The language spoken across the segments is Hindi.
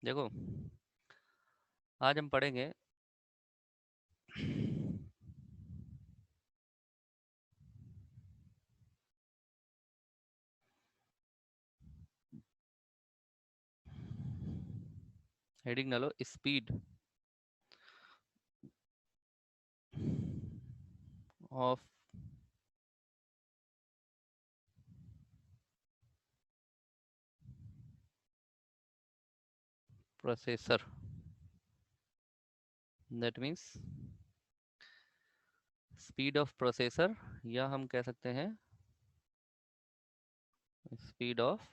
देखो, आज हम पढ़ेंगे हेडिंग डालो, speed of processor. That means speed of processor, या हम कह सकते हैं स्पीड ऑफ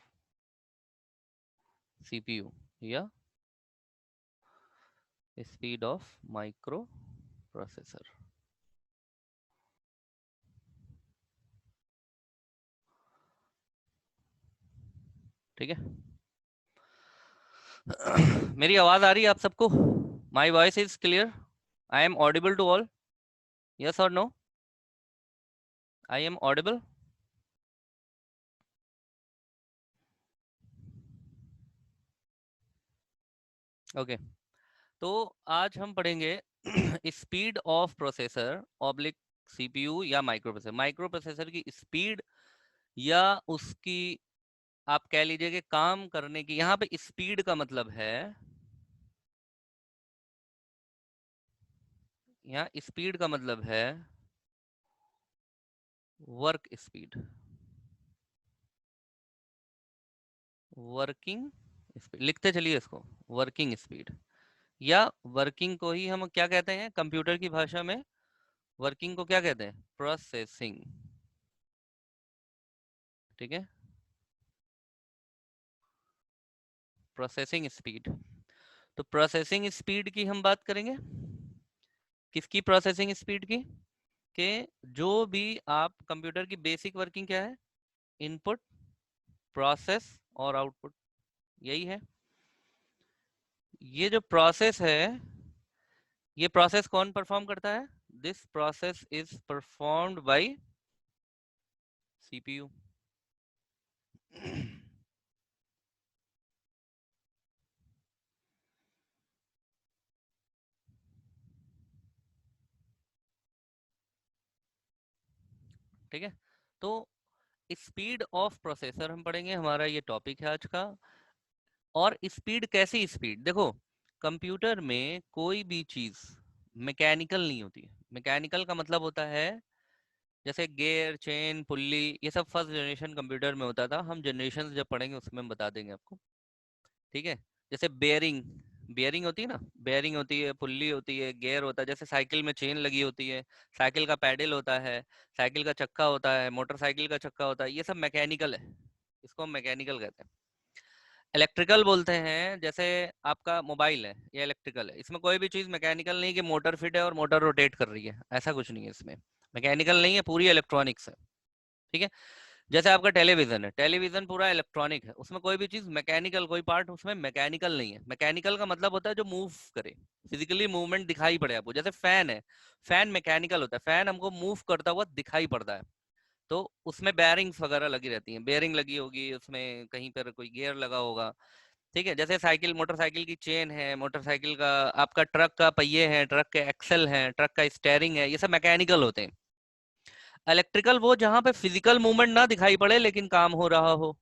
सीपीयू, या स्पीड ऑफ माइक्रो प्रोसेसर। ठीक है। मेरी आवाज आ रही है आप सबको? My voice is clear? I am audible to all? Yes और no? I am audible? Okay. तो आज हम पढ़ेंगे speed of processor oblique CPU या माइक्रो प्रोसेसर। माइक्रो प्रोसेसर की स्पीड या उसकी आप कह लीजिए कि काम करने की, यहाँ पे स्पीड का मतलब है, यहाँ स्पीड का मतलब है वर्क स्पीड, वर्किंग स्पीड। लिखते चलिए इसको, वर्किंग स्पीड। या वर्किंग को ही हम क्या कहते हैं कंप्यूटर की भाषा में? वर्किंग को क्या कहते हैं? प्रोसेसिंग। ठीक है, प्रोसेसिंग स्पीड। तो प्रोसेसिंग स्पीड की हम बात करेंगे। किसकी प्रोसेसिंग स्पीड की? कि जो भी आप कंप्यूटर की बेसिक वर्किंग क्या है? इनपुट, प्रोसेस और आउटपुट, यही है। ये जो प्रोसेस है, ये प्रोसेस कौन परफॉर्म करता है? This process is performed by CPU. ठीक है। तो स्पीड ऑफ प्रोसेसर हम पढ़ेंगे, हमारा ये टॉपिक है आज का। और स्पीड, कैसी स्पीड? देखो, कंप्यूटर में कोई भी चीज मैकेनिकल नहीं होती है। मैकेनिकल का मतलब होता है जैसे गियर, चेन, पुल्ली, ये सब फर्स्ट जनरेशन कंप्यूटर में होता था। हम जनरेशन जब पढ़ेंगे उसमें हम बता देंगे आपको। ठीक है। जैसे बेयरिंग, बेयरिंग होती है ना, बेयरिंग होती है, पुल्ली होती है, गियर होता है। जैसे साइकिल में चेन लगी होती है, साइकिल का पैडल होता है, साइकिल का चक्का होता है, मोटरसाइकिल का चक्का होता है, ये सब मैकेनिकल है। इसको हम मैकेनिकल कहते हैं। इलेक्ट्रिकल बोलते हैं, जैसे आपका मोबाइल है, ये इलेक्ट्रिकल है। इसमें कोई भी चीज मैकेनिकल नहीं कि मोटर फिट है और मोटर रोटेट कर रही है, ऐसा कुछ नहीं है इसमें। मैकेनिकल नहीं है, पूरी इलेक्ट्रॉनिक्स है। ठीक है। जैसे आपका टेलीविजन है, टेलीविजन पूरा इलेक्ट्रॉनिक है, उसमें कोई भी चीज मैकेनिकल, कोई पार्ट उसमें मैकेनिकल नहीं है। मैकेनिकल का मतलब होता है जो मूव करे, फिजिकली मूवमेंट दिखाई पड़े आपको। जैसे फैन है, फैन मैकेनिकल होता है, फैन हमको मूव करता हुआ दिखाई पड़ता है। तो उसमें बेयरिंग्स वगैरह लगी रहती हैं, बेयरिंग लगी होगी उसमें, कहीं पर कोई गियर लगा होगा। ठीक है। जैसे साइकिल, मोटरसाइकिल की चेन है, मोटरसाइकिल का, आपका ट्रक का पहिए हैं, ट्रक के एक्सल हैं, ट्रक का स्टेयरिंग है, ये सब मैकेनिकल होते हैं। इलेक्ट्रिकल वो जहां पे फिजिकल मूवमेंट ना दिखाई पड़े लेकिन काम हो रहा हो।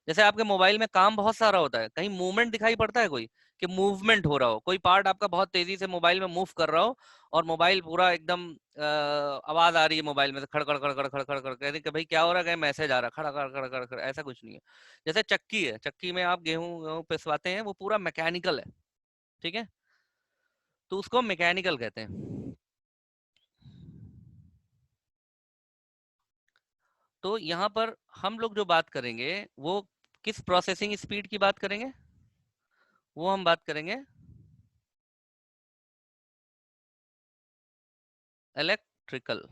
जैसे आपके मोबाइल में काम बहुत सारा होता है, कहीं मूवमेंट दिखाई पड़ता है कोई, कि मूवमेंट हो रहा हो, कोई पार्ट आपका बहुत तेजी से मोबाइल में मूव कर रहा हो, और मोबाइल पूरा एकदम आवाज आ रही है मोबाइल में से, खड़ खड़ खड़ खड़ खड़ खड़ खड़, कहते कि भाई क्या हो रहा है, कहीं मैसेज आ रहा है, खड़ खड़ खड़ खड़ खड़, ऐसा कुछ नहीं है। जैसे चक्की है, चक्की में आप गेहूं गेहूं पिसवाते हैं, वो पूरा मैकेनिकल है। ठीक है। तो उसको हम मैकेनिकल कहते हैं। तो यहाँ पर हम लोग जो बात करेंगे वो किस प्रोसेसिंग स्पीड की बात करेंगे? वो हम बात करेंगे इलेक्ट्रिकल।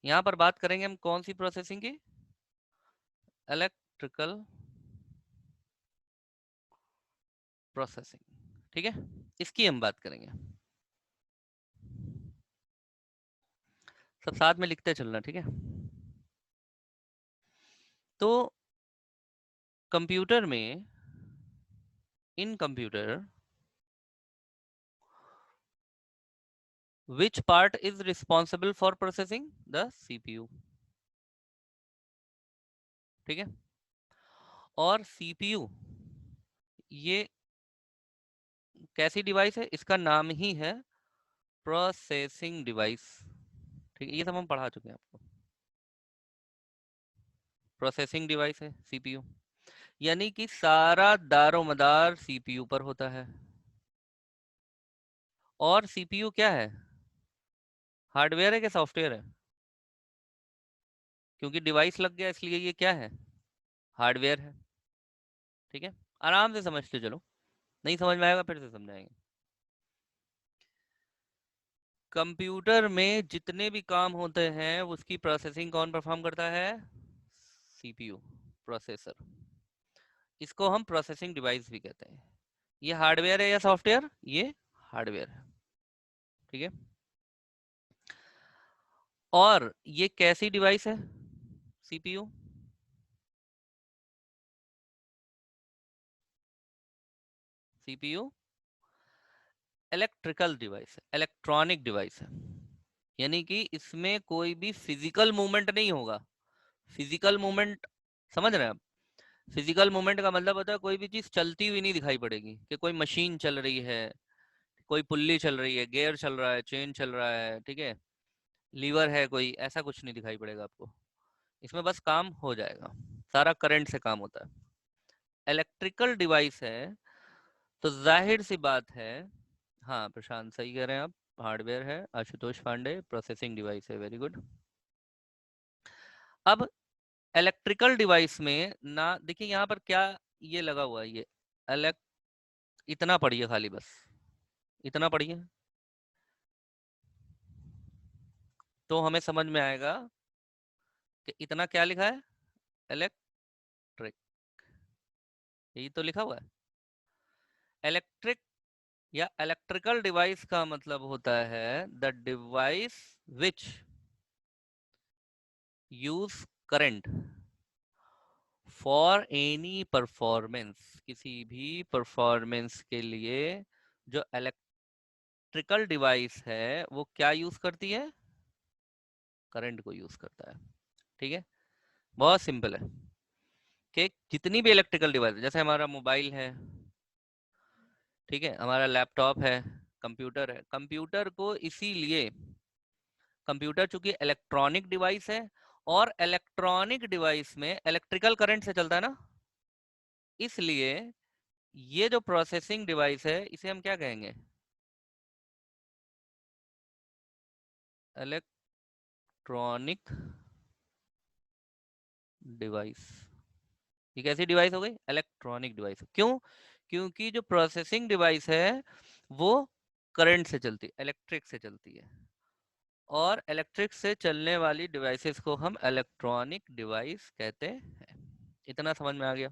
यहाँ पर बात करेंगे हम कौन सी प्रोसेसिंग की? Electrical processing. ठीक है, इसकी हम बात करेंगे। सब साथ में लिखते चलना, ठीक है। तो कंप्यूटर में इन computer which part is responsible for processing the CPU। ठीक है, और CPU ये कैसी डिवाइस है, इसका नाम ही है प्रोसेसिंग डिवाइस। ठीक है, ये सब हम पढ़ा चुके हैं आपको। प्रोसेसिंग डिवाइस है CPU, यानी कि सारा दारोमदार CPU पर होता है। और CPU क्या है, हार्डवेयर है कि सॉफ्टवेयर है? क्योंकि डिवाइस लग गया इसलिए ये क्या है, हार्डवेयर है। ठीक है, आराम से समझते चलो, नहीं समझ में आएगा फिर से समझाएंगे। कंप्यूटर में जितने भी काम होते हैं उसकी प्रोसेसिंग कौन परफॉर्म करता है, CPU, प्रोसेसर। इसको हम प्रोसेसिंग डिवाइस भी कहते हैं। ये हार्डवेयर है या सॉफ्टवेयर, ये हार्डवेयर है। ठीक है, और ये कैसी डिवाइस है CPU, CPU इलेक्ट्रिकल डिवाइस है, इलेक्ट्रॉनिक डिवाइस है, यानी कि इसमें कोई भी फिजिकल मूवमेंट नहीं होगा। फिजिकल मूवमेंट समझ रहे हैं आप? फिजिकल मूवमेंट का मतलब होता है कोई भी चीज चलती हुई नहीं दिखाई पड़ेगी, कि कोई मशीन चल रही है, कोई पुल्ली चल रही है, गियर चल रहा है, चेन चल रहा है, ठीक है, लीवर है कोई, ऐसा कुछ नहीं दिखाई पड़ेगा आपको। इसमें बस काम हो जाएगा, सारा करंट से काम होता है। इलेक्ट्रिकल डिवाइस है तो जाहिर सी बात है, हाँ प्रशांत सही कह रहे हैं आप, हार्डवेयर है। आशुतोष पांडे प्रोसेसिंग डिवाइस है, वेरी गुड। अब इलेक्ट्रिकल डिवाइस में ना, देखिए यहाँ पर क्या ये लगा हुआ है, ये इलेक्ट, इतना पढ़िए खाली, बस इतना पढ़िए तो हमें समझ में आएगा कि इतना क्या लिखा है, इलेक्ट्रिक, यही तो लिखा हुआ है। इलेक्ट्रिक या इलेक्ट्रिकल डिवाइस का मतलब होता है the device which use current for any performance, किसी भी परफॉर्मेंस के लिए जो इलेक्ट्रिकल डिवाइस है वो क्या यूज करती है, करंट को यूज करता है। ठीक है, बहुत सिंपल है कि जितनी भी इलेक्ट्रिकल डिवाइस, जैसे हमारा मोबाइल है, ठीक है, हमारा लैपटॉप है, कंप्यूटर है, कंप्यूटर को इसीलिए, कंप्यूटर चूंकि इलेक्ट्रॉनिक डिवाइस है और इलेक्ट्रॉनिक डिवाइस में इलेक्ट्रिकल करंट से चलता है ना, इसलिए ये जो प्रोसेसिंग डिवाइस है इसे हम क्या कहेंगे, इलेक्ट्रॉनिक डिवाइस। ये कैसी डिवाइस हो गई, इलेक्ट्रॉनिक डिवाइस। क्यों, क्योंकि जो प्रोसेसिंग डिवाइस है वो करंट से चलती है, इलेक्ट्रिक से चलती है, और इलेक्ट्रिक से चलने वाली डिवाइसेस को हम इलेक्ट्रॉनिक डिवाइस कहते हैं। इतना समझ में आ गया?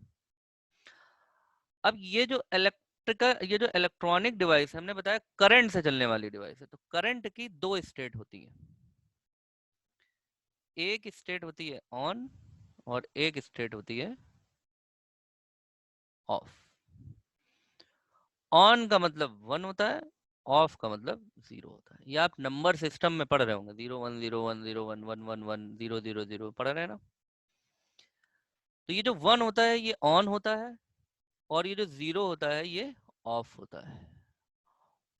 अब ये जो इलेक्ट्रॉनिक डिवाइस है, हमने बताया करंट से चलने वाली डिवाइस है, तो करंट की दो स्टेट होती है, एक स्टेट होती है ऑन और एक स्टेट होती है ऑफ। ऑन का मतलब 1 होता है, ऑफ का मतलब 0 होता है। ये आप नंबर सिस्टम में पढ़ रहे होंगे, 0 1 0 1 0 1 1 1 1 0 0 0 पढ़ रहे हैं ना। तो ये जो 1 होता है ये ऑन होता है, और ये जो 0 होता है ये ऑफ होता है।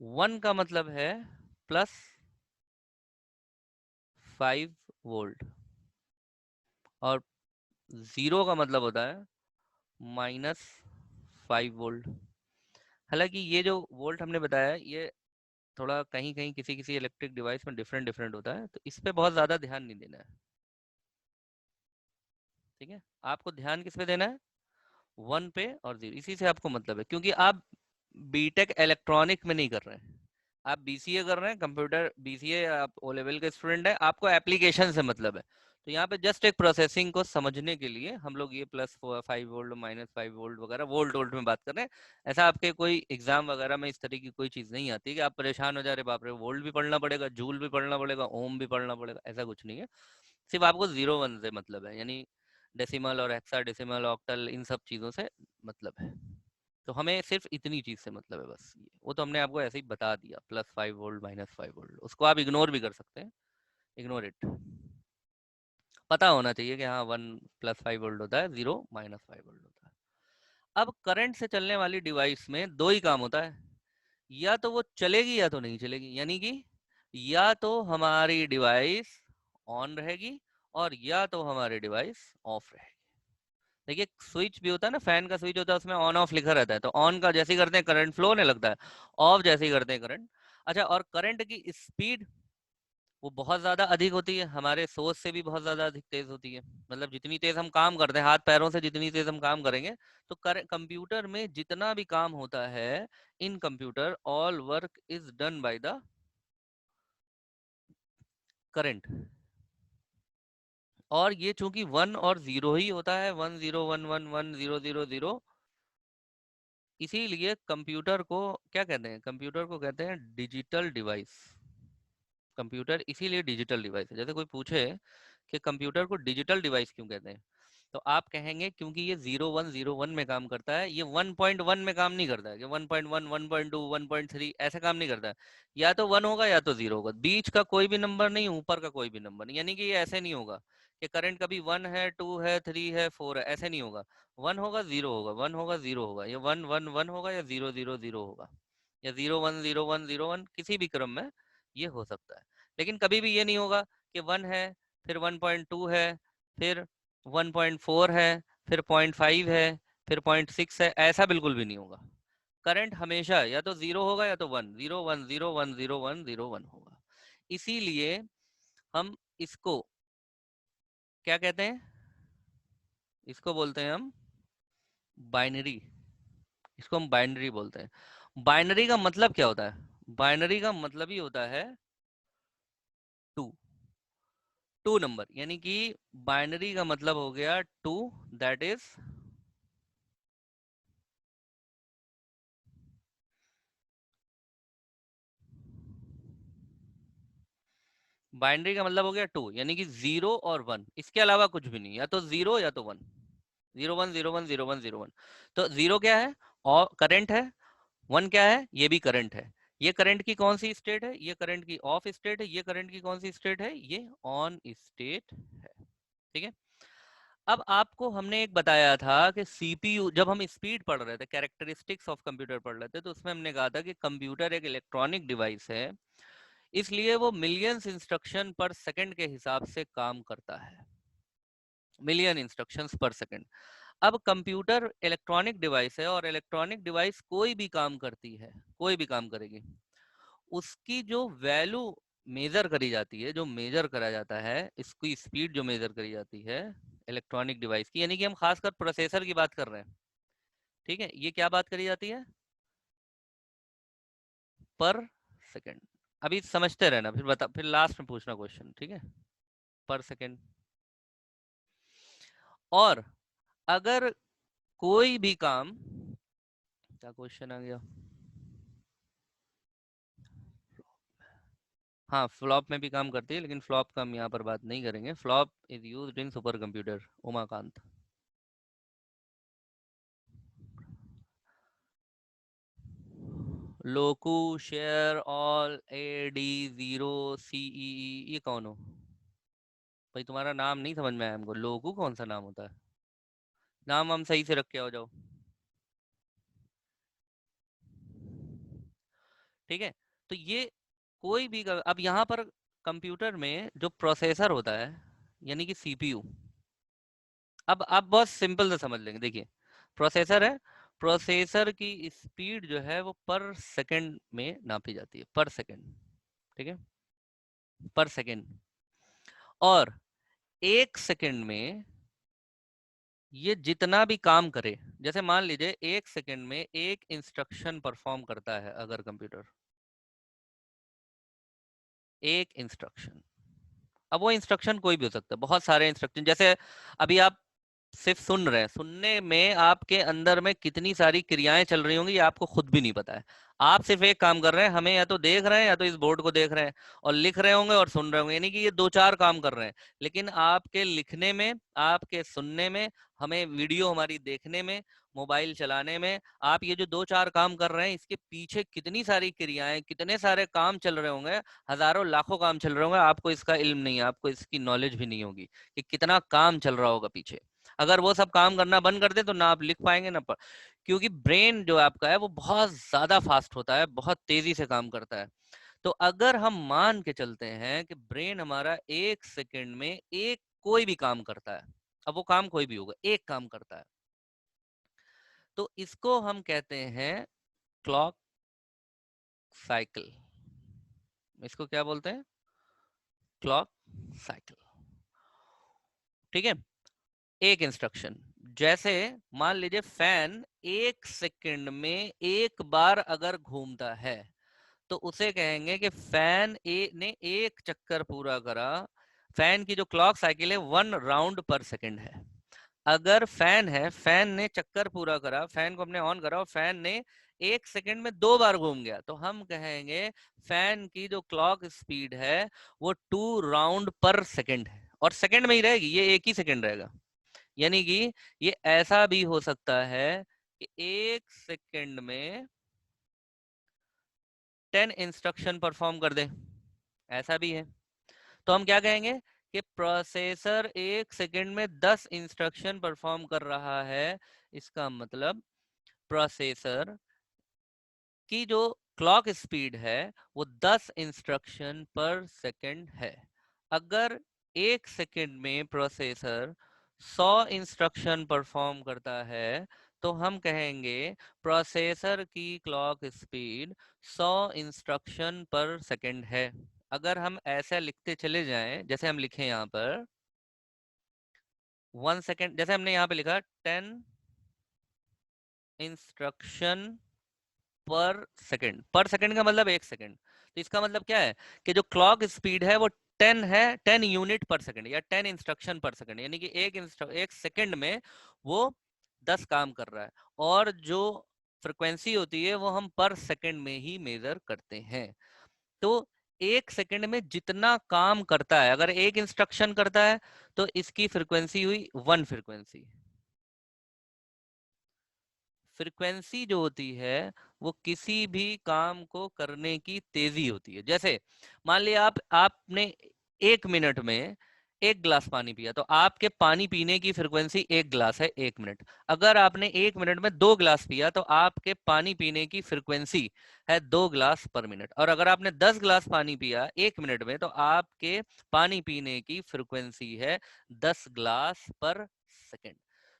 1 का मतलब है +5 वोल्ट, और 0 का मतलब होता है -5 वोल्ट। हालांकि ये जो वोल्ट हमने बताया ये थोड़ा कहीं कहीं किसी किसी इलेक्ट्रिक डिवाइस में डिफरेंट डिफरेंट होता है, तो इस पे बहुत ज़्यादा ध्यान नहीं देना है। ठीक है, आपको ध्यान किस पे देना है, 1 पे और 0, इसी से आपको मतलब है, क्योंकि आप बीटेक इलेक्ट्रॉनिक में नहीं कर रहे हैं, आप बीसीए कर रहे हैं, कंप्यूटर बीसीए, आप ओ लेवल के स्टूडेंट हैं, आपको एप्लीकेशन से मतलब है। तो यहाँ पे जस्ट एक प्रोसेसिंग को समझने के लिए हम लोग ये +5 वोल्ट -5 वोल्ट वगैरह वोल्ट वोल्ट में बात कर रहे हैं। ऐसा आपके कोई एग्जाम वगैरह में इस तरह की कोई चीज़ नहीं आती कि आप परेशान हो जा रहे, बाप रे वोल्ट भी पढ़ना पड़ेगा, जूल भी पढ़ना पड़ेगा, ओम भी पढ़ना पड़ेगा, ऐसा कुछ नहीं है। सिर्फ आपको 0 1 से मतलब है, यानी डेसिमल और हेक्साडेसिमल ऑक्टल इन सब चीज़ों से मतलब है। तो हमें सिर्फ इतनी चीज से मतलब है बस, वो तो हमने आपको ऐसे ही बता दिया, +5 वोल्ट -5 वोल्ट, उसको आप इग्नोर भी कर सकते हैं, इग्नोर इट। पता होना चाहिए कि हाँ 1 +5 वोल्ट होता है, 0 -5 वोल्ट होता है। अब करंट से चलने वाली डिवाइस में दो ही काम होता है, या तो वो चलेगी या तो नहीं चलेगी, यानी कि या तो हमारी डिवाइस ऑन रहेगी और या तो हमारी डिवाइस ऑफ रहेगी। देखिए स्विच भी होता है ना, फैन का स्विच होता है, उसमें ऑन ऑफ लिखा रहता है, तो ऑन का जैसे ही करते हैं करंट फ्लो होने लगता है, ऑफ जैसे ही करते हैं करंट। अच्छा, और करंट की स्पीड वो बहुत ज़्यादा अधिक होती है, हमारे सोर्स से भी बहुत ज़्यादा अधिक तेज़ होती है। मतलब जितनी तेज़ हम काम करते हैं, हाथ पैरों से जितनी तेज़ हम काम करेंगे, तो कंप्यूटर में जितना भी काम होता है, इन computer all work is done by the current. और ये चूंकि 1 और 0 ही होता है, 1 0 1 1 1 0 0 0, इसीलिए कंप्यूटर को क्या कहते हैं, कंप्यूटर को कहते हैं डिजिटल डिवाइस। कंप्यूटर इसीलिए डिजिटल डिवाइस है। जैसे कोई पूछे कि कंप्यूटर को डिजिटल डिवाइस क्यों कहते हैं, तो आप कहेंगे क्योंकि ये 0101 में काम करता है, ये 1.1 में काम नहीं करता है, कि 1.1 1.2 1.3 ऐसे काम नहीं करता है। या तो 1 होगा या तो 0 होगा, बीच का कोई भी नंबर नहीं, ऊपर का कोई भी नंबर नहीं। यानी कि ये ऐसे नहीं होगा कि करंट कभी 1 है 2 है 3 है 4 है, ऐसे नहीं होगा। 1 होगा 0 होगा, 1 होगा 0 होगा, या 1 1 1 होगा या 0 0 0 होगा, या 0 1 0 1 0 1 किसी भी क्रम में ये हो सकता है। लेकिन कभी भी ये नहीं होगा कि 1 है फिर 1.2 है फिर 1.4 है फिर 0.5 है फिर 0.6 है, ऐसा बिल्कुल भी नहीं होगा। करंट हमेशा या तो 0 होगा या तो 1, 0 1 0 1 0 1 0 1 होगा। इसीलिए हम इसको क्या कहते हैं, इसको बोलते हैं हम बाइनरी, इसको हम बाइनरी बोलते हैं। बाइनरी का मतलब क्या होता है, बाइनरी का मतलब ही होता है टू, टू नंबर, यानी कि बाइनरी का मतलब हो गया टू, दैट इज बाइनरी का मतलब हो गया टू, यानी कि 0 और 1, इसके अलावा कुछ भी नहीं, या तो 0 या तो 1, 0 1 0 1 0 1 0 1। तो 0 क्या है, और करंट है, 1 क्या है, ये भी करंट है। ये करंट की कौन सी स्टेट है, ये करंट की ऑफ स्टेट है, ये करंट की कौन सी स्टेट है, ये ऑन स्टेट है। ठीक है। अब आपको हमने एक बताया था कि सीपीयू, जब हम स्पीड पढ़ रहे थे, कैरेक्टरिस्टिक्स ऑफ कंप्यूटर पढ़ रहे थे, तो उसमें हमने कहा था कि कंप्यूटर एक इलेक्ट्रॉनिक डिवाइस है, इसलिए वो मिलियंस इंस्ट्रक्शन पर सेकंड के हिसाब से काम करता है, मिलियन इंस्ट्रक्शंस पर सेकंड। अब कंप्यूटर इलेक्ट्रॉनिक डिवाइस है, और इलेक्ट्रॉनिक डिवाइस कोई भी काम करती है, कोई भी काम करेगी, उसकी जो वैल्यू मेजर करी जाती है, जो मेजर करा जाता है, इसकी स्पीड जो मेजर करी जाती है इलेक्ट्रॉनिक डिवाइस की, यानी कि हम खासकर प्रोसेसर की बात कर रहे हैं, ठीक है, ये क्या बात करी जाती है, पर सेकंड। अभी समझते रहना, फिर बता, फिर लास्ट में पूछना क्वेश्चन, ठीक है। पर सेकंड। और अगर कोई भी काम, क्या क्वेश्चन आ गया, हाँ फ्लॉप में भी काम करती है, लेकिन फ्लॉप का हम यहाँ पर बात नहीं करेंगे। Flop is used in supercomputer, Umakant. लोकू, शेयर, ऑल, ए डी, जीरो, सीई, ये कौन हो भाई, तुम्हारा नाम नहीं समझ में आया हमको, लोकू कौन सा नाम होता है, नाम हम सही से रख के आ जाओ, ठीक है। तो ये कोई भी अब यहाँ पर कंप्यूटर में जो प्रोसेसर होता है, यानी कि सीपीयू, अब बहुत सिंपल से समझ लेंगे, देखिए प्रोसेसर है, प्रोसेसर की स्पीड जो है वो पर सेकंड में नापी जाती है, पर सेकंड, ठीक है, पर सेकंड। और 1 सेकंड में ये जितना भी काम करे, जैसे मान लीजिए 1 सेकंड में एक इंस्ट्रक्शन परफॉर्म करता है अगर कंप्यूटर, एक इंस्ट्रक्शन, अब वो इंस्ट्रक्शन कोई भी हो सकता है, बहुत सारे इंस्ट्रक्शन, जैसे अभी आप सिर्फ सुन रहे हैं, सुनने में आपके अंदर में कितनी सारी क्रियाएं चल रही होंगी ये आपको खुद भी नहीं पता है। आप सिर्फ एक काम कर रहे हैं, हमें या तो देख रहे हैं या तो इस बोर्ड को देख रहे हैं, और लिख रहे होंगे और सुन रहे होंगे, यानी कि ये दो चार काम कर रहे हैं। लेकिन आपके लिखने में, आपके सुनने में, हमें वीडियो हमारी देखने में, मोबाइल चलाने में, आप ये जो दो चार काम कर रहे हैं इसके पीछे कितनी सारी क्रियाएं, कितने सारे काम चल रहे होंगे, हजारों लाखों काम चल रहे होंगे, आपको इसका इल्म नहीं है, आपको इसकी नॉलेज भी नहीं होगी कि कितना काम चल रहा होगा पीछे। अगर वो सब काम करना बंद कर दे तो ना आप लिख पाएंगे ना क्योंकि ब्रेन जो आपका है वो बहुत ज्यादा फास्ट होता है, बहुत तेजी से काम करता है। तो अगर हम मान के चलते हैं कि ब्रेन हमारा एक सेकंड में एक कोई भी काम करता है, अब वो काम कोई भी होगा, एक काम करता है, तो इसको हम कहते हैं क्लॉक साइकिल। इसको क्या बोलते हैं? Clock cycle. ठीक है। एक इंस्ट्रक्शन, जैसे मान लीजिए फैन एक सेकंड में एक बार अगर घूमता है तो उसे कहेंगे कि फैन ने एक चक्कर पूरा करा। फैन की जो क्लॉक साइकिल है 1 राउंड पर सेकंड है। अगर फैन है, फैन ने चक्कर पूरा करा, फैन को हमने ऑन करा और फैन ने एक सेकंड में 2 बार घूम गया, तो हम कहेंगे फैन की जो क्लॉक स्पीड है वो 2 राउंड पर सेकंड है, और सेकंड में ही रहेगी, ये एक ही सेकंड रहेगा। यानी कि ये ऐसा भी हो सकता है कि एक सेकंड में 10 इंस्ट्रक्शन परफॉर्म कर दे, ऐसा भी है। तो हम क्या कहेंगे कि प्रोसेसर एक सेकंड में 10 इंस्ट्रक्शन परफॉर्म कर रहा है। इसका मतलब प्रोसेसर की जो क्लॉक स्पीड है वो 10 इंस्ट्रक्शन पर सेकंड है। अगर एक सेकंड में प्रोसेसर 100 इंस्ट्रक्शन परफॉर्म करता है तो हम कहेंगे प्रोसेसर की क्लॉक स्पीड 100 इंस्ट्रक्शन पर सेकंड है। अगर हम ऐसा लिखते चले जाएं, जैसे हम लिखें यहाँ पर 1 सेकंड, जैसे हमने यहाँ पे लिखा 10 इंस्ट्रक्शन पर सेकंड का मतलब एक सेकंड। तो इसका मतलब क्या है कि जो क्लॉक स्पीड है वो 10 यूनिट पर सेकंड या 10 इंस्ट्रक्शन पर सेकंड, यानी कि एक सेकंड में वो 10 काम कर रहा है। और जो फ्रिक्वेंसी होती है वो हम पर सेकंड में ही मेजर करते हैं। तो एक सेकंड में जितना काम करता है, अगर एक इंस्ट्रक्शन करता है तो इसकी फ्रिक्वेंसी हुई 1 फ्रिक्वेंसी। फ्रिक्वेंसी जो होती है वो किसी भी काम को करने की तेजी होती है। जैसे मान लिया आपने 1 मिनट में 1 गिलास पानी पिया, तो आपके पानी पीने की फ्रिक्वेंसी 1 गिलास है 1 मिनट। अगर आपने 1 मिनट में 2 गिलास पिया तो आपके पानी पीने की फ्रिक्वेंसी है 2 गिलास पर मिनट। और अगर आपने 10 गिलास पानी पिया 1 मिनट में तो आपके पानी पीने की फ्रिक्वेंसी है 10 गिलास पर सेकंड।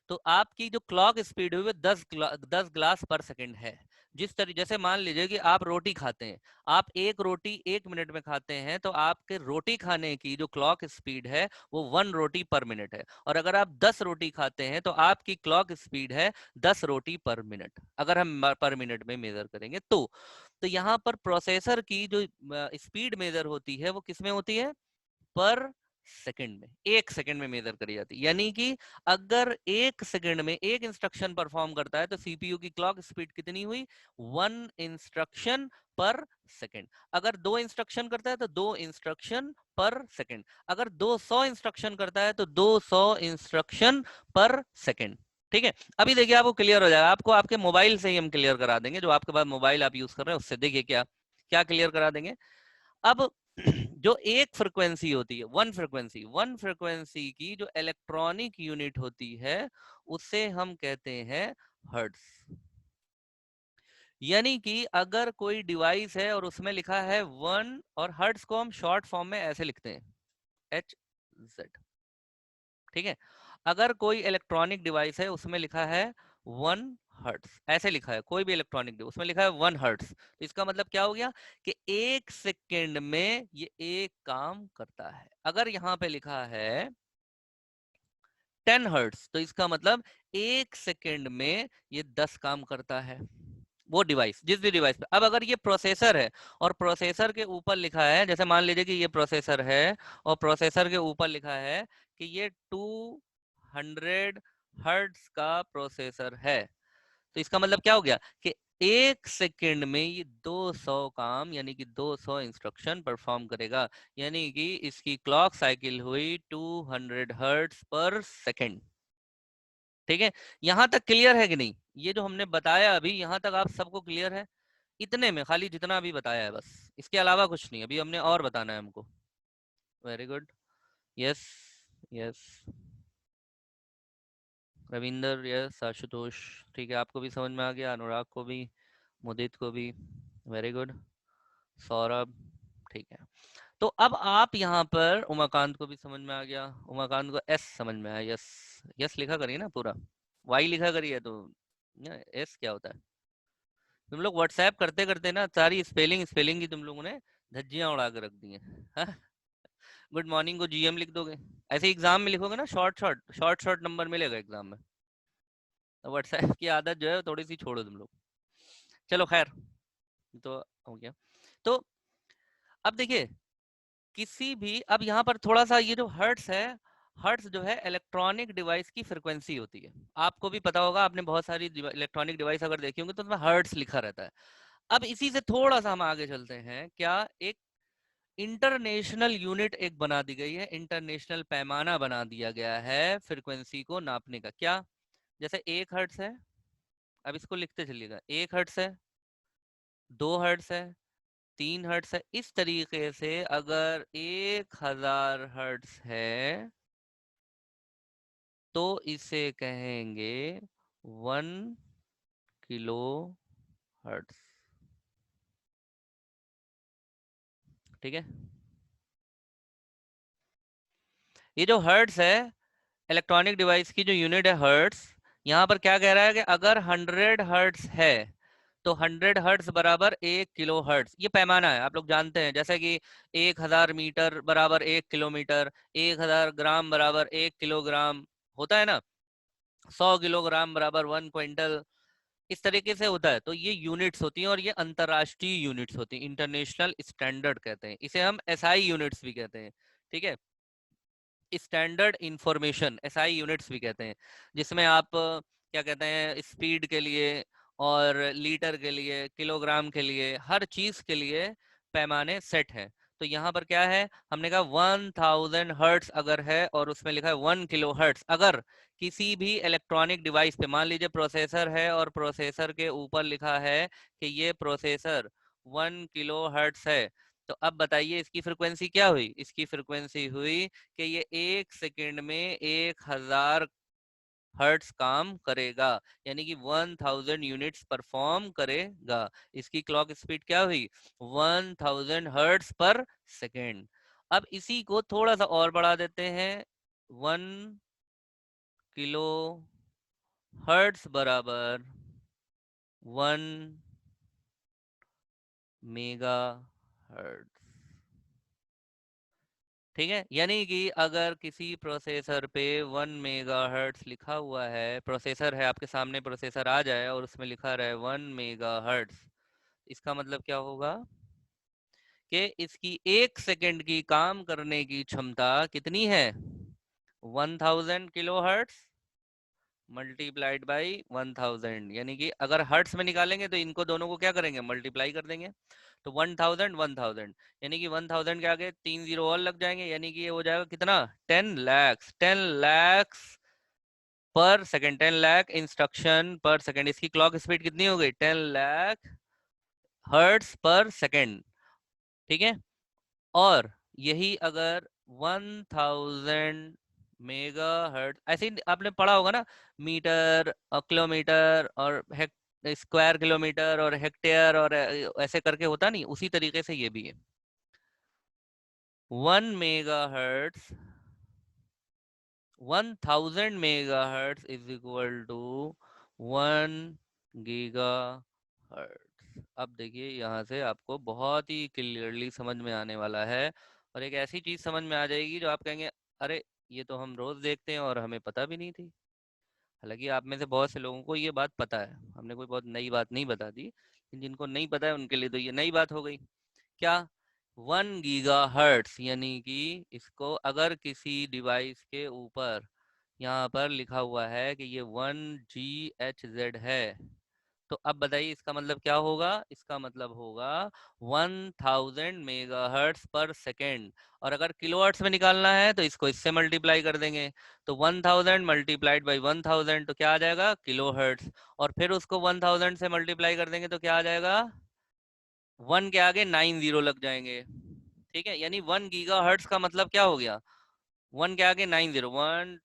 तो आपकी जो क्लॉक स्पीड हुई वो 10 गिलास पर सेकंड है। जिस तरीके जैसे मान लीजिए कि आप रोटी खाते हैं, आप एक रोटी 1 मिनट में खाते हैं तो आपके रोटी खाने की जो क्लॉक स्पीड है वो 1 रोटी पर मिनट है। और अगर आप 10 रोटी खाते हैं तो आपकी क्लॉक स्पीड है 10 रोटी पर मिनट, अगर हम पर मिनट में मेजर करेंगे तो यहाँ पर प्रोसेसर की जो स्पीड मेजर होती है वो किस में होती है? पर सेकंड में, एक सेकंड में मेजर करी जाती है। यानी कि अगर एक सेकंड में एक इंस्ट्रक्शन परफॉर्म करता है तो सीपीयू की क्लॉक स्पीड कितनी हुई? 1 इंस्ट्रक्शन पर सेकंड। अगर 2 इंस्ट्रक्शन करता है तो 2 इंस्ट्रक्शन पर सेकंड। अगर 200 इंस्ट्रक्शन करता है तो 200 इंस्ट्रक्शन पर सेकंड। ठीक है। अभी देखिए आपको क्लियर हो जाएगा, आपको आपके मोबाइल से ही हम क्लियर करा देंगे, जो आपके पास मोबाइल आप यूज कर रहे हैं उससे देखिए क्या क्या क्लियर करा देंगे। अब जो एक फ्रिक्वेंसी होती है, वन फ्रिक्वेंसी की जो इलेक्ट्रॉनिक यूनिट होती है उसे हम कहते हैं हर्ट्ज। यानी कि अगर कोई डिवाइस है और उसमें लिखा है 1, और हर्ट्ज को हम शॉर्ट फॉर्म में ऐसे लिखते हैं HZ। ठीक है। अगर कोई इलेक्ट्रॉनिक डिवाइस है उसमें लिखा है 1 हर्ट्ज, ऐसे लिखा है, कोई भी इलेक्ट्रॉनिक उसमें लिखा है 1 हर्ट्ज, तो इसका मतलब क्या हो गया कि एक सेकेंड में ये एक काम करता है। अगर यहाँ पे लिखा है 10 हर्ट्ज तो इसका मतलब एक सेकेंड में ये 10 काम करता है, वो डिवाइस, जिस भी डिवाइस पे। अब अगर ये प्रोसेसर है और प्रोसेसर के ऊपर लिखा है, जैसे मान लीजिए कि ये प्रोसेसर है और प्रोसेसर के ऊपर लिखा है कि ये 200 हर्ट्ज का प्रोसेसर है। तो इसका मतलब क्या हो गया कि 1 सेकंड में ये 200 काम यानी कि 200 इंस्ट्रक्शन परफॉर्म करेगा, यानी कि इसकी क्लॉक साइकिल हुई 200 हर्ट्ज पर सेकंड। ठीक है, यहां तक क्लियर है कि नहीं? ये जो हमने बताया अभी यहां तक आप सबको क्लियर है? इतने में खाली जितना अभी बताया है बस, इसके अलावा कुछ नहीं, अभी हमने और बताना है हमको। Very good, yes yes Ravinder, yes Ashutosh, ठीक है, आपको भी समझ में आ गया, अनुराग को भी, मुदित को भी, वेरी गुड, सौरभ, ठीक है। तो अब आप यहाँ पर उमाकांत को भी समझ में आ गया, उमाकांत को एस समझ में आया, यस यस लिखा करिए ना पूरा, वाई लिखा करिए, तो एस क्या होता है? तुम लोग व्हाट्सएप करते करते ना सारी स्पेलिंग स्पेलिंग की तुम लोगों ने धज्जियां उड़ा के रख दी हैं। गुड मॉर्निंग को जीएम लिख दोगे, ऐसे एग्जाम में लिखोगे ना, short short short short number मिलेगा एग्जाम में। तो व्हाट्सएप की आदत जो है थोड़ी सी छोड़ो तुम लोग। चलो खैर, तो हो गया। तो अब देखिए, किसी भी, अब यहाँ पर थोड़ा सा ये जो हर्ट्स है, हर्ट्स जो है इलेक्ट्रॉनिक डिवाइस की फ्रिक्वेंसी होती है। आपको भी पता होगा, आपने बहुत सारी इलेक्ट्रॉनिक डिवाइस अगर देखी होंगी तो उसमें हर्ट्स लिखा रहता है। अब इसी से थोड़ा सा हम आगे चलते हैं, क्या एक इंटरनेशनल यूनिट एक बना दी गई है, इंटरनेशनल पैमाना बना दिया गया है फ्रिक्वेंसी को नापने का। क्या? जैसे 1 हर्ट्स है, अब इसको लिखते चलिएगा, 1 हर्ट्स है, 2 हर्ट्स है, 3 हर्ट्स है, इस तरीके से अगर 1000 हर्ट्स है तो इसे कहेंगे 1 किलो हर्ट्स। ठीक है, ये जो हर्ट्स है इलेक्ट्रॉनिक डिवाइस की जो यूनिट है हर्ट्स, यहाँ पर क्या कह रहा है कि अगर 100 हर्ट्स है तो 100 हर्ट्स बराबर 1 किलो हर्ट्स। ये पैमाना है, आप लोग जानते हैं, जैसे कि 1000 मीटर बराबर 1 किलोमीटर, 1000 ग्राम बराबर 1 किलोग्राम होता है ना, 100 किलोग्राम बराबर 1 क्विंटल, इस तरीके से होता है। तो ये यूनिट्स होती हैं और ये अंतरराष्ट्रीय यूनिट्स होती हैं, इंटरनेशनल स्टैंडर्ड कहते हैं इसे, हम एसआई यूनिट्स भी कहते हैं। ठीक है, स्टैंडर्ड इंफॉर्मेशन एसआई यूनिट्स भी कहते हैं, जिसमें आप क्या कहते हैं, स्पीड के लिए और लीटर के लिए, किलोग्राम के लिए, हर चीज के लिए पैमाने सेट हैं। तो यहाँ पर क्या है, हमने कहा 1000 हर्ट्स अगर है और उसमें लिखा है 1 किलो हर्ट्स, अगर किसी भी इलेक्ट्रॉनिक डिवाइस पे मान लीजिए प्रोसेसर है और प्रोसेसर के ऊपर लिखा है कि ये प्रोसेसर 1 किलो हर्ट्स है, तो अब बताइए इसकी फ्रिक्वेंसी क्या हुई? इसकी फ्रिक्वेंसी हुई कि ये 1 सेकेंड में 1000 हर्ट्स काम करेगा, यानी कि 1000 यूनिट्स परफॉर्म करेगा। इसकी क्लॉक स्पीड क्या हुई? 1000 हर्ट्स पर सेकेंड। अब इसी को थोड़ा सा और बढ़ा देते हैं, 1 किलो हर्ट्स बराबर 1 मेगा हर्ट्स। ठीक है, यानी कि अगर किसी प्रोसेसर पे 1 मेगाहर्ट्ज लिखा हुआ है, प्रोसेसर है आपके सामने, प्रोसेसर आ जाए और उसमें लिखा रहे 1 मेगाहर्ट्ज, इसका मतलब क्या होगा कि इसकी 1 सेकेंड की काम करने की क्षमता कितनी है? 1000 किलोहर्ट्ज मल्टीप्लाइड बाई 1000, यानी कि अगर हर्ट्स में निकालेंगे तो इनको दोनों को क्या करेंगे, मल्टीप्लाई कर देंगे। तो 1000 यानी कि 1000 के आगे 3 जीरो और लग जाएंगे, यानी कि ये हो जाएगा कितना, 10 लाख, 10 लाख पर सेकेंड, 10 लाख इंस्ट्रक्शन पर सेकेंड। इसकी क्लॉक स्पीड कितनी हो गई? 10 लाख हर्ट्स पर सेकेंड। ठीक है, और यही अगर 1000 मेगा हर्ट्ज, ऐसे ही आपने पढ़ा होगा ना, मीटर और किलोमीटर और स्क्वायर किलोमीटर और हेक्टेयर और ऐसे करके होता नहीं, उसी तरीके से ये भी है। 1 megahertz, 1000 megahertz is equal to 1 gigahertz. अब देखिए यहाँ से आपको बहुत ही क्लियरली समझ में आने वाला है, और एक ऐसी चीज समझ में आ जाएगी जो आप कहेंगे अरे ये तो हम रोज देखते हैं और हमें पता भी नहीं थी। हालांकि आप में से बहुत से लोगों को ये बात पता है, हमने कोई बहुत नई बात नहीं बता दी, लेकिन जिनको नहीं पता है उनके लिए तो ये नई बात हो गई। क्या? 1 गीगाहर्ट्ज, यानी कि इसको अगर किसी डिवाइस के ऊपर यहाँ पर लिखा हुआ है कि ये 1 GHz है। तो अब बताइए इसका मतलब क्या होगा? इसका मतलब होगा 1000 मेगाहर्ट्ज पर सेकेंड। और अगर किलोहर्ट्ज में निकालना है तो इसको इससे मल्टीप्लाई कर देंगे। तो 1000 मल्टीप्लाइड बाई 1000 तो क्या आ जाएगा? किलोहर्ट्ज। और फिर उसको 1000 से मल्टीप्लाई कर देंगे तो क्या आ जाएगा? 1 के आगे 9 जीरो लग जाएंगे। ठीक है, यानी 1 गीगाहर्ट्ज का मतलब क्या हो गया? 1 के आगे 9 जीरो, 1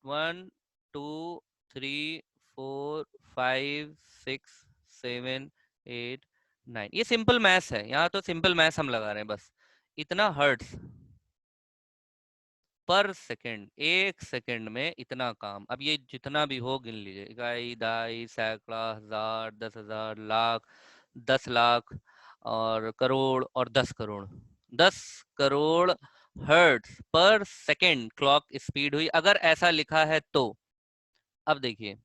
1 2 3 4 5 6 7 8 9। ये सिंपल मैथ्स है, यहाँ तो सिंपल मैथ्स हम लगा रहे हैं बस। इतना हर्ट्स पर सेकंड, 1 सेकंड में इतना काम। अब ये जितना भी हो गिन लीजिए, इकाई, दाई, सैकड़ा, हजार, 10,000, लाख, 10 लाख और करोड़ और 10 करोड़। 10 करोड़ हर्ट्स पर सेकंड क्लॉक स्पीड हुई, अगर ऐसा लिखा है तो। अब देखिए,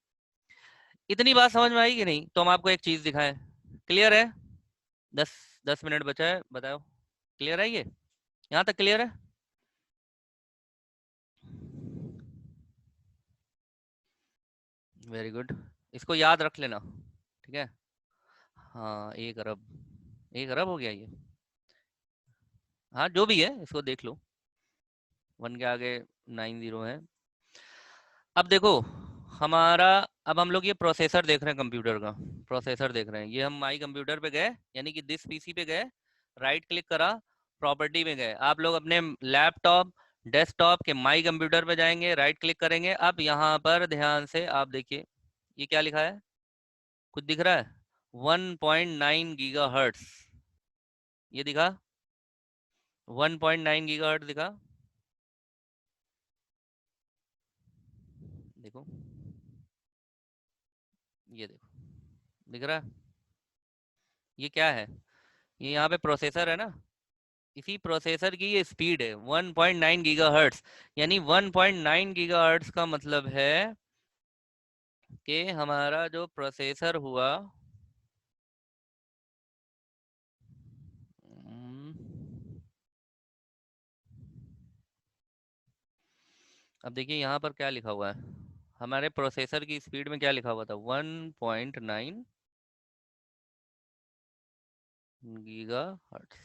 इतनी बात समझ में आई कि नहीं? तो हम आपको एक चीज दिखाएं। क्लियर है? 10 10 मिनट बचा है, बताओ। क्लियर है ये? यहाँ तक क्लियर है? Very good. इसको याद रख लेना, ठीक है? हाँ, 1 अरब। 1 अरब हो गया ये। हाँ, जो भी है इसको देख लो। 1 के आगे 9 जीरो है। अब देखो हमारा, अब हम लोग ये प्रोसेसर देख रहे हैं, कंप्यूटर का प्रोसेसर देख रहे हैं। ये हम माई कंप्यूटर पे गए, यानी कि दिस पीसी पे गए, राइट क्लिक करा, प्रॉपर्टी में गए। आप लोग अपने लैपटॉप डेस्कटॉप के माई कंप्यूटर पे जाएंगे, राइट क्लिक करेंगे। अब यहाँ पर ध्यान से आप देखिए, ये क्या लिखा है? कुछ दिख रहा है? 1.9 गीगा हर्ट्स, ये दिखा? 1.9 गीगा हर्ट्स दिखा? देखो, ये देखो, दिख रहा है? ये क्या है? ये यहाँ पे प्रोसेसर है ना, इसी प्रोसेसर की ये स्पीड है 1.9 गीगाहर्ट्ज। यानी 1.9 गीगाहर्ट्ज का मतलब है कि हमारा जो प्रोसेसर हुआ, हम्म, अब देखिए यहाँ पर क्या लिखा हुआ है। हमारे प्रोसेसर की स्पीड में क्या लिखा हुआ था? 1.9 गीगाहर्ट्ज।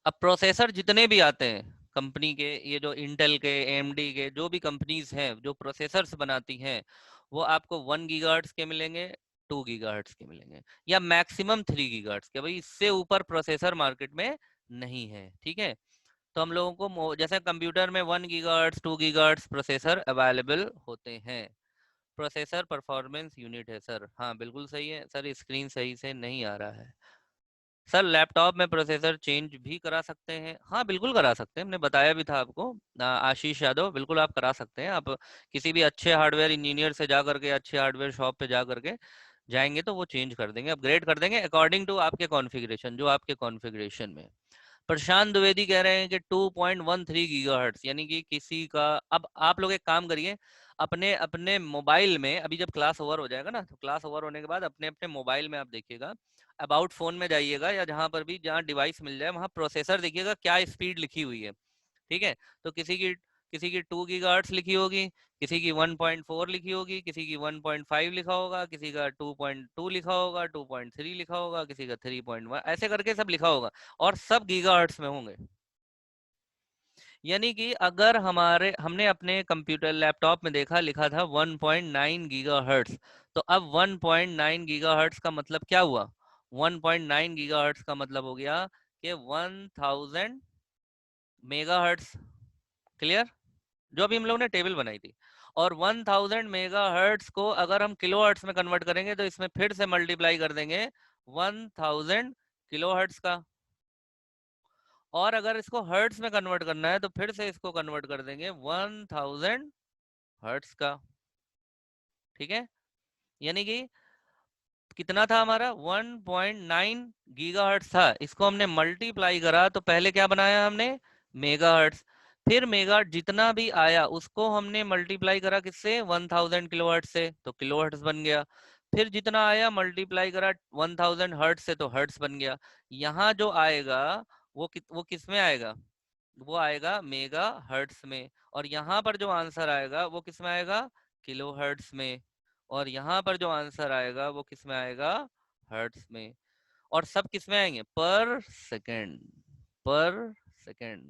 अब प्रोसेसर जितने भी आते हैं कंपनी के, ये जो इंटेल के, एएमडी के, जो भी कंपनीज हैं जो प्रोसेसर्स बनाती हैं, वो आपको 1 गीगाहर्ट्ज के मिलेंगे, 2 गीगाहर्ट्ज के मिलेंगे, या मैक्सिमम 3 गीगाहर्ट्ज के। भाई इससे ऊपर प्रोसेसर मार्केट में नहीं है, ठीक है? तो हम लोगों को जैसे कंप्यूटर में 1 गीगाहर्ट्ज 2 गीगाहर्ट्ज प्रोसेसर अवेलेबल होते हैं। प्रोसेसर परफॉर्मेंस यूनिट है सर। हाँ बिल्कुल सही है सर, स्क्रीन सही से नहीं आ रहा है सर। लैपटॉप में प्रोसेसर चेंज भी करा सकते हैं? हाँ बिल्कुल करा सकते हैं, हमने बताया भी था आपको। आशीष यादव, बिल्कुल आप करा सकते हैं। आप किसी भी अच्छे हार्डवेयर इंजीनियर से जा करके, अच्छे हार्डवेयर शॉप पे जा करके जाएंगे तो वो चेंज कर देंगे, अपग्रेड कर देंगे अकॉर्डिंग टू आपके कॉन्फ़िगरेशन, जो आपके कॉन्फ़िगरेशन में। प्रशांत द्विवेदी कह रहे हैं कि 2.13 गीगाहर्ट्ज, यानी कि किसी का। अब आप लोग एक काम करिए, अपने अपने मोबाइल में, अभी जब क्लास ओवर हो जाएगा ना, तो क्लास ओवर होने के बाद अपने अपने मोबाइल में आप देखिएगा, अबाउट फोन में जाइएगा या जहां पर भी, जहां डिवाइस मिल जाए, वहां प्रोसेसर देखिएगा क्या स्पीड लिखी हुई है। ठीक है? तो किसी की 2 गीगाहर्ट्ज लिखी होगी, किसी की 1.4 लिखी होगी, किसी की 1.5 लिखा होगा, किसी का 2.2 लिखा होगा, 2.3 लिखा होगा, किसी का 3.1, ऐसे करके सब लिखा होगा, और सब गीगाहर्ट्ज में होंगे। यानी कि अगर हमारे, हमने अपने कंप्यूटर लैपटॉप में देखा, लिखा था 1.9 गीगाहर्ट्ज, तो अब 1.9 गीगाहर्ट्ज का मतलब क्या हुआ? 1.9 गीगाहर्ट्ज का मतलब हो गया कि 1000 मेगाहर्ट्ज। क्लियर? जो अभी हम लोगों ने टेबल बनाई थी। और 1000 मेगाहर्ट्ज को अगर हम किलोहर्ट्ज में कन्वर्ट करेंगे तो इसमें फिर से मल्टीप्लाई कर देंगे 1000 किलोहर्ट्ज का। और अगर इसको हर्ट्ज में कन्वर्ट करना है तो फिर से इसको कन्वर्ट कर देंगे 1000 हर्ट्ज का। ठीक है? यानी कि कितना था हमारा? 1.9 गीगाहर्ट्ज था। इसको हमने मल्टीप्लाई करा तो पहले क्या बनाया हमने? मेगाहर्ट्ज। फिर मेगा जितना भी आया उसको हमने मल्टीप्लाई करा किससे? 1000 किलोहर्ट्ज से, तो किलोहर्ट्ज बन गया। फिर जितना आया मल्टीप्लाई करा 1000 हर्ट्ज से, तो हर्ट्ज बन गया। यहाँ जो आएगा वो वो किस में आएगा? वो आएगा मेगा हर्ट्स में, और यहाँ पर जो आंसर आएगा वो किस में आएगा, किलो हर्ट्स में, और यहाँ पर जो आंसर आएगा वो किस में आएगा, हर्ट्स में, और सब किस में आएंगे, पर सेकेंड, पर सेकेंड,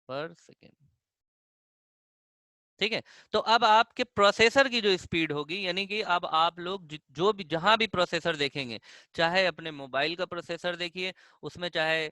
पर सेकेंड। ठीक है। तो अब आपके प्रोसेसर की जो स्पीड होगी, यानी कि अब आप लोग जो भी जहां भी प्रोसेसर देखेंगे, चाहे अपने मोबाइल का प्रोसेसर देखिए, उसमें चाहे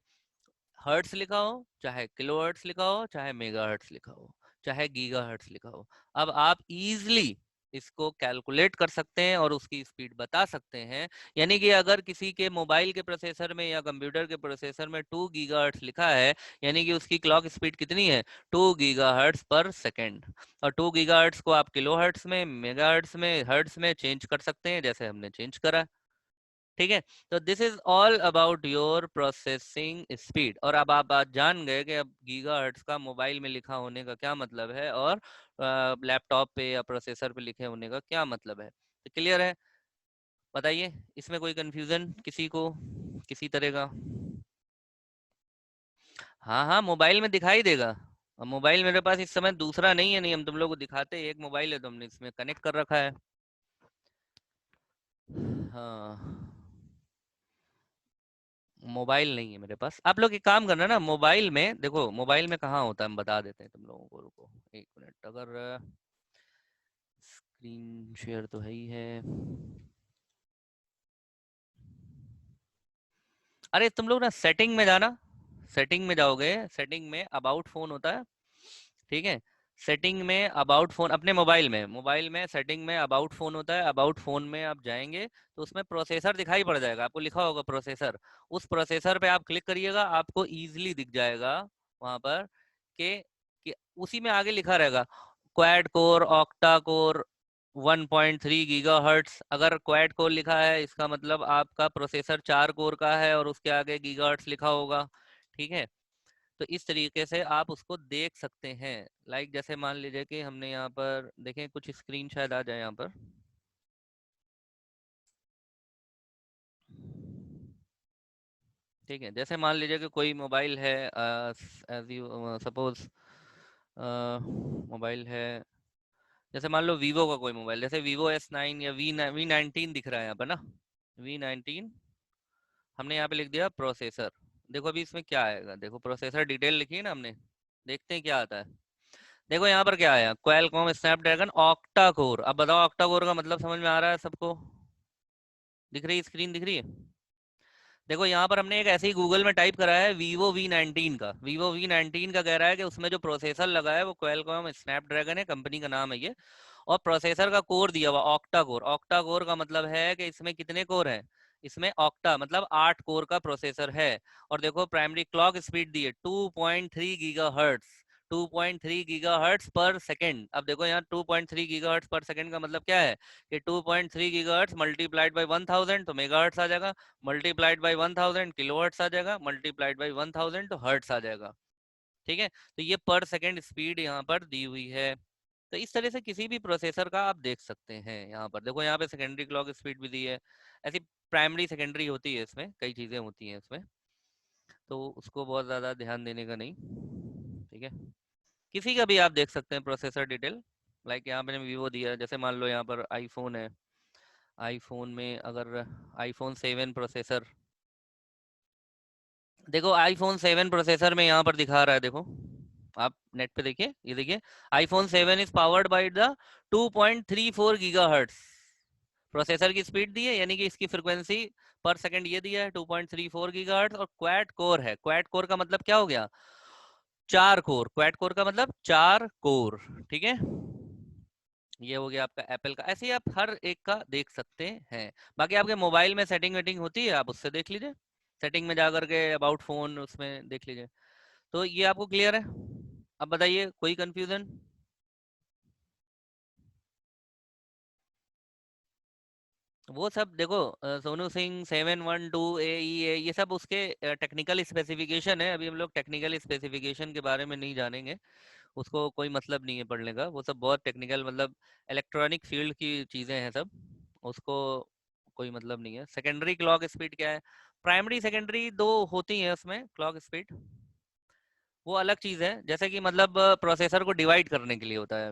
हर्ट्स लिखा हो, चाहे किलो हर्ट्स लिखा हो, चाहे मेगा हर्ट्स लिखा हो, चाहे गीगा हर्ट्स लिखा हो, अब आप इजीली इसको कैलकुलेट कर सकते हैं और उसकी स्पीड बता सकते हैं। यानी कि अगर किसी के मोबाइल के प्रोसेसर में या कंप्यूटर के प्रोसेसर में 2 गीगाहर्ट्ज लिखा है, यानी कि उसकी क्लॉक स्पीड कितनी है, 2 गीगाहर्ट्ज पर सेकेंड। और 2 गीगाहर्ट्ज को आप किलो हर्ट्ज में, मेगाहर्ट्ज में, हर्ट्ज में चेंज कर सकते हैं, जैसे हमने चेंज करा। ठीक है। तो this is all about your processing speed. और अब आप बात जान गए कि अब गीगाहर्ट्ज का मोबाइल में लिखा होने का क्या मतलब है, और लैपटॉप पे या प्रोसेसर पे लिखे होने का क्या मतलब है। तो क्लियर है, बताइए, इसमें कोई कंफ्यूजन किसी को, किसी तरह का? हाँ हाँ, मोबाइल में दिखाई देगा। अब मोबाइल मेरे पास इस समय दूसरा नहीं है, नहीं हम तुम लोग को दिखाते, एक मोबाइल है तो हमने इसमें कनेक्ट कर रखा है। हाँ, मोबाइल नहीं है मेरे पास। आप लोग एक काम करना ना, मोबाइल में देखो, मोबाइल में कहाँ होता है हम बता देते हैं तुम लोगों को, रुको एक मिनट। अगर स्क्रीन शेयर तो है ही है, अरे तुम लोग ना सेटिंग में जाना, सेटिंग में जाओगे, सेटिंग में अबाउट फोन होता है, ठीक है। सेटिंग में अबाउट फोन अपने मोबाइल में, मोबाइल में सेटिंग में अबाउट फोन होता है, अबाउट फोन में आप जाएंगे तो उसमें प्रोसेसर दिखाई पड़ जाएगा, आपको लिखा होगा प्रोसेसर। उस प्रोसेसर पे आप क्लिक करिएगा, आपको इजीली दिख जाएगा वहां पर कि उसी में आगे लिखा रहेगा quad core, octa core, 1.3 gigahertz. अगर क्वाड कोर लिखा है, इसका मतलब आपका प्रोसेसर 4 कोर का है और उसके आगे गीगाहर्ट्ज लिखा होगा। ठीक है। तो इस तरीके से आप उसको देख सकते हैं। लाइक जैसे मान लीजिए कि हमने यहाँ पर देखें, कुछ स्क्रीन शायद आ जाए यहाँ पर। ठीक है, जैसे मान लीजिए कि कोई मोबाइल है, एज यू सपोज मोबाइल है, जैसे मान लो वीवो का कोई मोबाइल, जैसे वीवो S9 या वी नाइनटीन दिख रहा है यहाँ पर ना, वी नाइनटीन। हमने यहाँ पे लिख दिया प्रोसेसर। देखो अभी इसमें क्या आएगा, देखो प्रोसेसर डिटेल लिखी है ना हमने, देखते हैं क्या आता है। देखो यहाँ पर क्या आया, क्वालकॉम स्नैपड्रैगन ऑक्टा कोर। अब बताओ ऑक्टा कोर का मतलब समझ में आ रहा है सबको, दिख रही है स्क्रीन, दिख रही है? देखो यहाँ पर हमने एक ऐसे ही गूगल में टाइप करा है वीवो वी नाइनटीन का, वीवो वी नाइनटीन का कह रहा है कि उसमें जो प्रोसेसर लगा है वो क्वालकॉम स्नैपड्रैगन है, कंपनी का नाम है ये। और प्रोसेसर का कोर दिया हुआ ऑक्टा कोर। ऑक्टा कोर का मतलब है कि इसमें कितने कोर हैं, इसमें ऑक्टा मतलब 8 कोर का प्रोसेसर है। और देखो प्राइमरी क्लॉक स्पीड दी है 2.3 गीगाहर्ट्ज, 2.3 गीगाहर्ट्ज पर सेकंड। अब देखो यहाँ 2.3 गीगाहर्ट्ज पर सेकंड का मतलब क्या है कि 2.3 गीगाहर्ट्ज मल्टीप्लाइड बाय 1000 तो मेगाहर्ट्ज आ जाएगा, मल्टीप्लाइड बाय 1000 किलोहर्ट्ज आ जाएगा, मल्टीप्लाइड बाय 1000 तो हर्ट्ज आ जाएगा। ठीक है। तो ये पर सेकंड स्पीड यहाँ पर दी हुई है। तो इस तरह से किसी भी प्रोसेसर का आप देख सकते हैं। यहाँ पर देखो, यहाँ पे सेकेंडरी क्लॉक स्पीड भी दी है, ऐसी प्राइमरी सेकेंडरी होती है इसमें, कई चीजें होती हैं इसमें, तो उसको बहुत ज्यादा ध्यान देने का नहीं। ठीक है। किसी का भी आप देख सकते हैं प्रोसेसर डिटेल। लाइक यहाँ पे वीवो दिया है, जैसे मान लो यहाँ पर आईफोन है, आईफोन में अगर आईफोन 7 प्रोसेसर, देखो आईफोन 7 प्रोसेसर में यहाँ पर दिखा रहा है, देखो आप नेट पे देखिए, ये देखिए iPhone 7 is powered by the 2.34 gigahertz. Processor की स्पीड दी है, यानी कि इसकी फ्रीक्वेंसी पर सेकंड ये दिया है 2.34 गीगाहर्ट्ज। और क्वाड कोर है, क्वाड कोर का मतलब क्या हो गया, 4 कोर, क्वाड कोर का मतलब 4 कोर। ठीक है। ये हो गया आपका एप्पल का। ऐसे ही आप हर एक का देख सकते हैं। बाकी आपके मोबाइल में सेटिंग वेटिंग होती है, आप उससे देख लीजिए, सेटिंग में जाकर के अबाउट फोन उसमें देख लीजिए। तो ये आपको क्लियर है? अब बताइए, कोई कंफ्यूजन? वो सब देखो, सोनू सिंह 712 AE ये सब उसके टेक्निकल स्पेसिफिकेशन है। अभी हम लोग टेक्निकल स्पेसिफिकेशन के बारे में नहीं जानेंगे, उसको कोई मतलब नहीं है पढ़ने का, वो सब बहुत टेक्निकल, मतलब इलेक्ट्रॉनिक फील्ड की चीज़ें हैं सब, उसको कोई मतलब नहीं है। सेकेंडरी क्लॉक स्पीड क्या है, प्राइमरी सेकेंडरी दो होती हैं उसमें क्लॉक स्पीड। वो अलग चीज़ है, जैसे कि मतलब प्रोसेसर को डिवाइड करने के लिए होता है,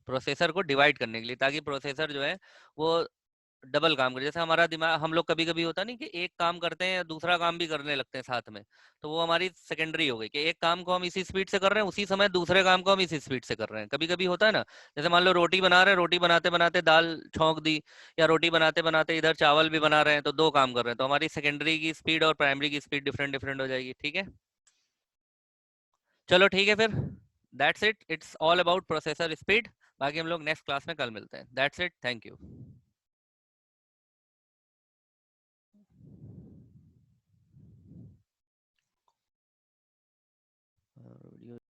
प्रोसेसर को डिवाइड करने के लिए, ताकि प्रोसेसर जो है वो डबल काम करे। जैसे हमारा दिमाग, हम लोग कभी कभी होता नहीं कि एक काम करते हैं दूसरा काम भी करने लगते हैं साथ में, तो वो हमारी सेकेंडरी हो गई कि एक काम को हम इसी स्पीड से कर रहे हैं, उसी समय दूसरे काम को हम इसी स्पीड से कर रहे हैं। कभी कभी होता है ना, जैसे मान लो रोटी बना रहे हैं, रोटी बनाते बनाते दाल छौंक दी, या रोटी बनाते बनाते इधर चावल भी बना रहे हैं, तो दो काम कर रहे हैं, तो हमारी सेकेंडरी की स्पीड और प्राइमरी की स्पीड डिफरेंट डिफरेंट हो जाएगी। ठीक है, चलो ठीक है फिर, that's it, it's all about processor speed. बाकी हम लोग नेक्स्ट क्लास में कल मिलते हैं। That's it, thank you.